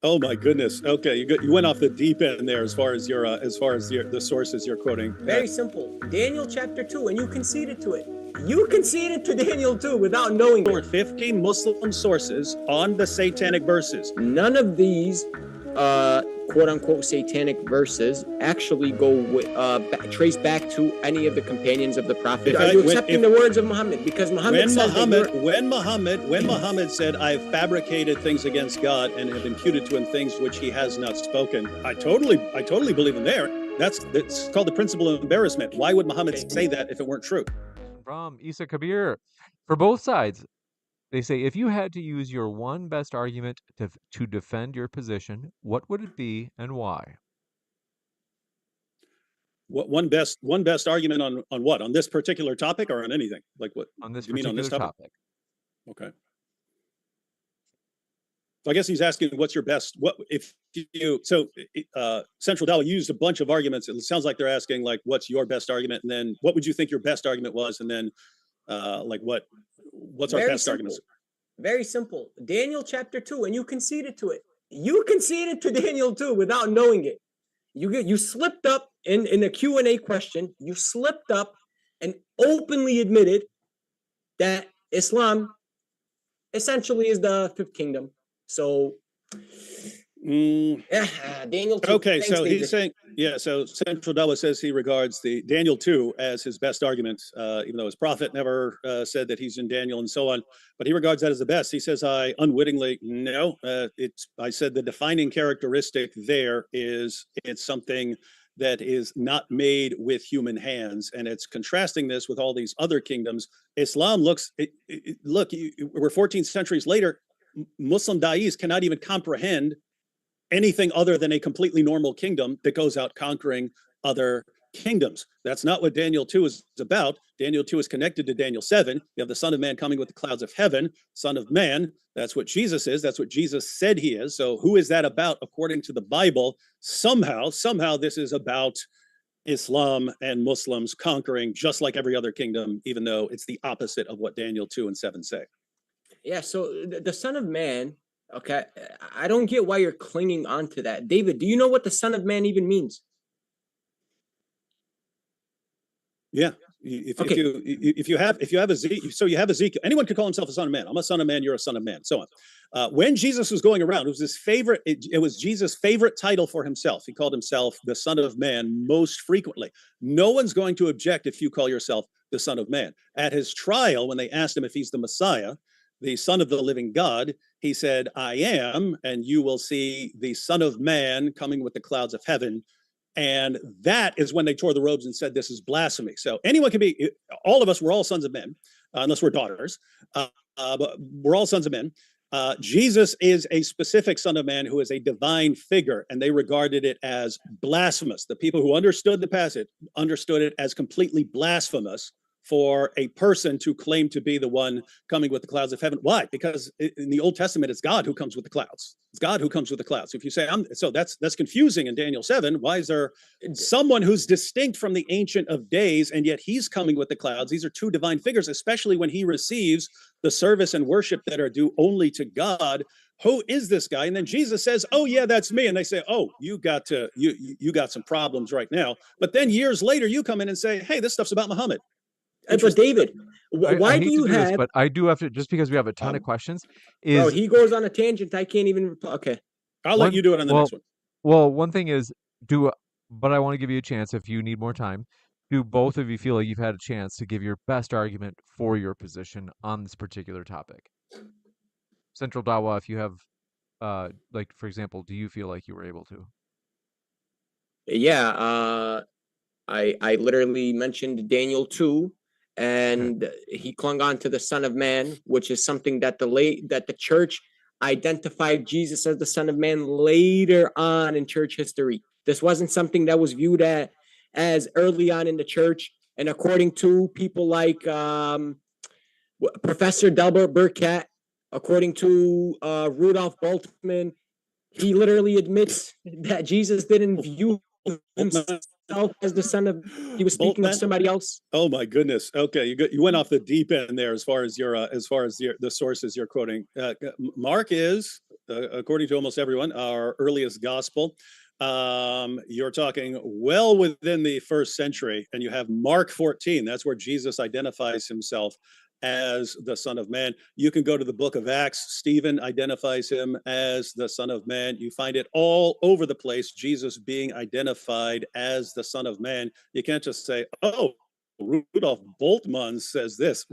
Oh my goodness. Okay, you went off the deep end there as far as the sources you're quoting. Very simple. Daniel chapter 2, and you conceded to it. You conceded to Daniel 2 without knowing There were it. 15 Muslim sources on the Satanic Verses. None of these quote-unquote satanic verses actually go trace back to any of the companions of the prophet. Are you accepting the words of Muhammad? Because Muhammad says when Muhammad said, "I've fabricated things against God and have imputed to him things which he has not spoken," I totally believe him there. That's called the principle of embarrassment. Why would Muhammad say that if it weren't true? From Isa Kabir, for both sides, they say, if you had to use your one best argument to defend your position, what would it be and why? What one best argument on what? On this particular topic or on anything? Like what? On this you mean on this topic? Okay. So I guess he's asking, what's your best? What if you? So Central Dawah used a bunch of arguments. It sounds like they're asking, like, what's your best argument, and then what would you think your best argument was, and then like what's our best argument? Very simple. Daniel chapter 2, and you conceded to it. You conceded to Daniel 2 without knowing it. You slipped up in the Q&A question. You slipped up and openly admitted that Islam essentially is the fifth kingdom. So Daniel 2. Okay, so he's saying, yeah, so Central Dawah says he regards the Daniel 2 as his best argument, even though his prophet never said that he's in Daniel and so on, but he regards that as the best. He says, I unwittingly, no, I said the defining characteristic there is it's something that is not made with human hands, and it's contrasting this with all these other kingdoms. Islam we're 14 centuries later, Muslim da'is cannot even comprehend anything other than a completely normal kingdom that goes out conquering other kingdoms. That's not what Daniel 2 is about. Daniel 2 is connected to Daniel 7. You have the Son of Man coming with the clouds of heaven, Son of Man. That's what Jesus is. That's what Jesus said he is. So who is that about according to the Bible? Somehow this is about Islam and Muslims conquering just like every other kingdom, even though it's the opposite of what Daniel 2 and 7 say. Yeah, so the Son of Man, okay, I don't get why you're clinging on to that. David, do you know what the Son of Man even means? Yeah. If you have Ezekiel, so you have Ezekiel. Anyone could call himself a son of man. I'm a son of man. You're a son of man. So on. When Jesus was going around, it was his favorite. It was Jesus' favorite title for himself. He called himself the Son of Man most frequently. No one's going to object if you call yourself the Son of Man. At his trial, when they asked him if he's the Messiah, the Son of the living God, he said, I am, and you will see the Son of Man coming with the clouds of heaven. And that is when they tore the robes and said, this is blasphemy. So anyone can be, all of us, we're all sons of men, unless we're daughters, but we're all sons of men. Jesus is a specific Son of Man who is a divine figure, and they regarded it as blasphemous. The people who understood the passage understood it as completely blasphemous for a person to claim to be the one coming with the clouds of heaven. Why? Because in the Old Testament, it's God who comes with the clouds. It's God who comes with the clouds. If you say, so that's confusing in Daniel 7. Why is there someone who's distinct from the Ancient of Days, and yet he's coming with the clouds? These are two divine figures, especially when he receives the service and worship that are due only to God. Who is this guy? And then Jesus says, oh yeah, that's me. And they say, oh, you got some problems right now. But then years later, you come in and say, hey, this stuff's about Muhammad. But David, why do you have? This, but I do have to, just because we have a ton of questions. Bro, he goes on a tangent. I can't even. Okay, I'll let you do it on the next one. Well, one thing is, but I want to give you a chance if you need more time. Do both of you feel like you've had a chance to give your best argument for your position on this particular topic? Central Dawah, if you have, like, for example, do you feel like you were able to? Yeah, I literally mentioned Daniel 2. And he clung on to the Son of Man, which is something that the church identified Jesus as the Son of Man later on in church history. This wasn't something that was viewed as early on in the church. And according to people like Professor Delbert Burkett, according to Rudolph Bultmann, he literally admits that Jesus didn't view himself as the son of, he was speaking of somebody else. Oh my goodness. Okay, you went off the deep end there as far as the sources you're quoting. Mark is according to almost everyone, our earliest gospel. You're talking well within the 1st century, and you have Mark 14. That's where Jesus identifies himself as the Son of Man. You can go to the book of Acts. Stephen identifies him as the Son of Man. You find it all over the place, Jesus being identified as the Son of Man. You can't just say, oh, Rudolf Bultmann says this.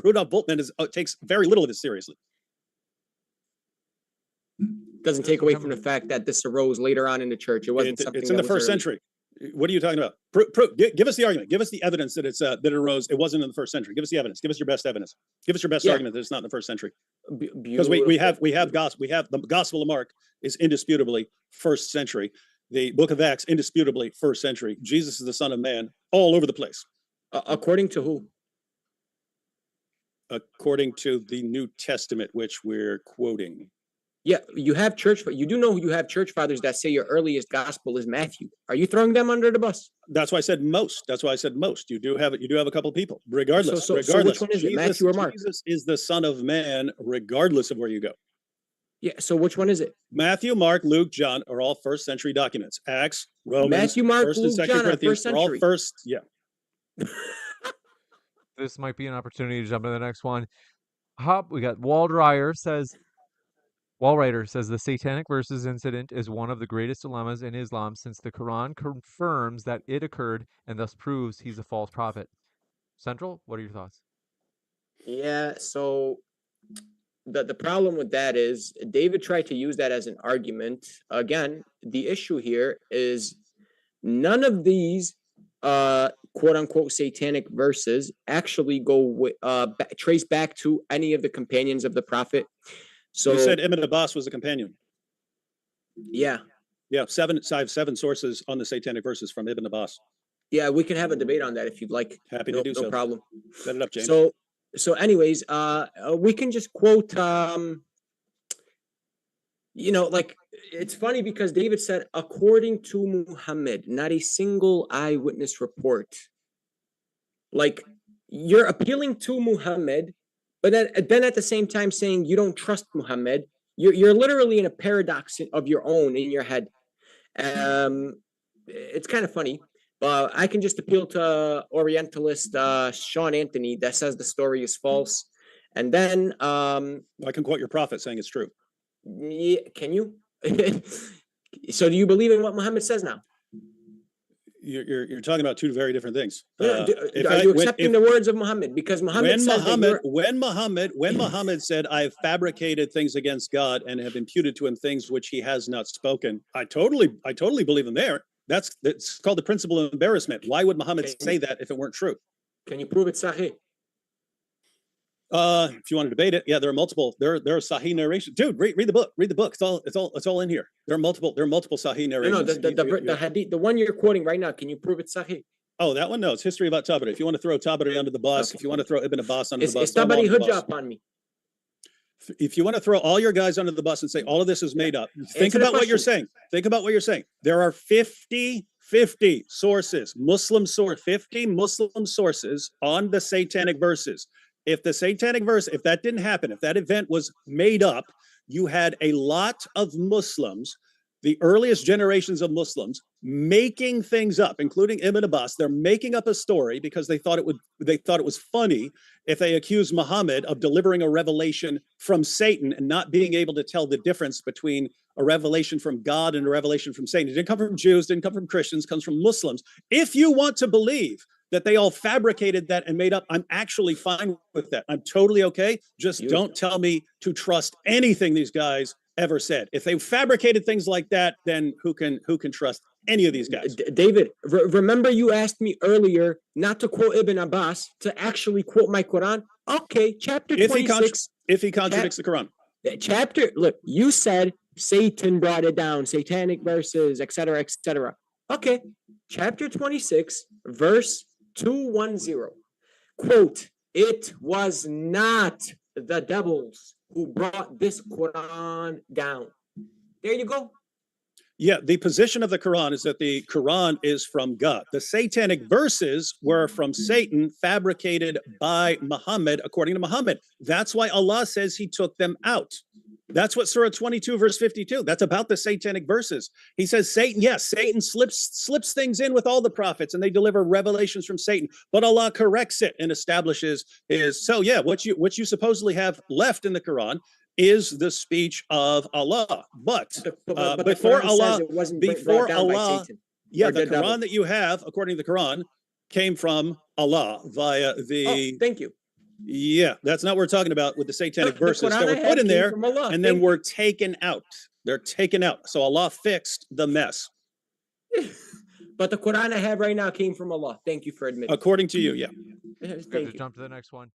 Rudolf Bultmann takes very little of this seriously. Doesn't take away from the fact that this arose later on in the church. It wasn't something. It's in the 1st century. What are you talking about? Give us the argument. Give us the evidence that that it arose. It wasn't in the 1st century. Give us the evidence. Give us your best evidence. Give us your best argument that it's not in the 1st century. Because we have the Gospel of Mark is indisputably 1st century. The Book of Acts indisputably 1st century. Jesus is the Son of Man all over the place. According to who? According to the New Testament, which we're quoting. Yeah, you have you do know you have church fathers that say your earliest gospel is Matthew. Are you throwing them under the bus? That's why I said most. That's why I said most. You do have a couple of people. Regardless. So which one is it, Matthew or Mark? Jesus is the Son of Man, regardless of where you go. Yeah, so which one is it? Matthew, Mark, Luke, John are all 1st century documents. Acts, Romans, Matthew, Mark, 1st Luke, and 2nd John are Corinthians 1st century. are all first. Yeah. This might be an opportunity to jump to the next one. We got Walrider says the Satanic Verses incident is one of the greatest dilemmas in Islam, since the Quran confirms that it occurred and thus proves he's a false prophet. Central, what are your thoughts? Yeah, so the problem with that is David tried to use that as an argument. Again, the issue here is none of these quote unquote satanic verses actually go trace back to any of the companions of the prophet. So you said Ibn Abbas was a companion. Yeah. Yeah, I have 7 sources on the Satanic Verses from Ibn Abbas. Yeah, we can have a debate on that if you'd like. Happy to do so. No problem. Set it up, James. So anyways, we can just quote, like, it's funny because David said, according to Muhammad, not a single eyewitness report. Like, you're appealing to Muhammad, but then at the same time saying you don't trust Muhammad. You're literally in a paradox of your own in your head. It's kind of funny. I can just appeal to Orientalist Sean Anthony that says the story is false. And then I can quote your prophet saying it's true. Yeah, can you? So do you believe in what Muhammad says now? You're talking about 2 very different things. Are you accepting the words of Muhammad? Because Muhammad when Muhammad said, "I have fabricated things against God and have imputed to him things which he has not spoken," I totally believe him there. That's called the principle of embarrassment. Why would Muhammad say that if it weren't true? Can you prove it sahih? If you want to debate it, yeah, there are multiple. There are sahih narrations. Dude, read the book. Read the book. It's all in here. There are multiple sahih narrations. No, the hadith, the one you're quoting right now. Can you prove it sahih? Oh, that one? No, it's history about Tabari. If you want to throw Tabari under the bus, if you want to throw Ibn Abbas under the bus, it's Tabari hujjah upon me. If you want to throw all your guys under the bus and say all of this is made up, think about what you're saying. Think about what you're saying. There are 50 sources, 50 Muslim sources on the Satanic Verses. If the Satanic Verse, if that didn't happen, if that event was made up, you had a lot of Muslims, the earliest generations of Muslims, making things up, including Ibn Abbas. They're making up a story because they thought it was funny if they accused Muhammad of delivering a revelation from Satan and not being able to tell the difference between a revelation from God and a revelation from Satan. It didn't come from Jews, didn't come from Christians, comes from Muslims. If you want to believe that they all fabricated that and made up, I'm actually fine with that. I'm totally okay. Just don't tell me to trust anything these guys ever said. If they fabricated things like that, then who can trust any of these guys? David, remember you asked me earlier not to quote Ibn Abbas, to actually quote my Quran? Okay, chapter 26. If he contradicts the Quran. Look, you said Satan brought it down, Satanic Verses, etc., etc. Okay, chapter 26, verse 210. Quote, it was not the devils who brought this Quran down. There you go. Yeah, the position of the Quran is that the Quran is from God. The Satanic Verses were from Satan, fabricated by Muhammad, according to Muhammad. That's why Allah says he took them out. That's what Surah 22, verse 52. That's about the satanic verses. He says Satan, yes, Satan slips things in with all the prophets and they deliver revelations from Satan, but Allah corrects it and establishes his. So yeah, what you supposedly have left in the Quran is the speech of Allah. But before Allah, yeah, the Quran that you have, according to the Quran, came from Allah via the. Oh, thank you. Yeah, that's not what we're talking about with the satanic verses that were put in there and then were taken out. They're taken out. So Allah fixed the mess. But the Quran I have right now came from Allah. Thank you for admitting. According to you, yeah. Good to jump to the next one.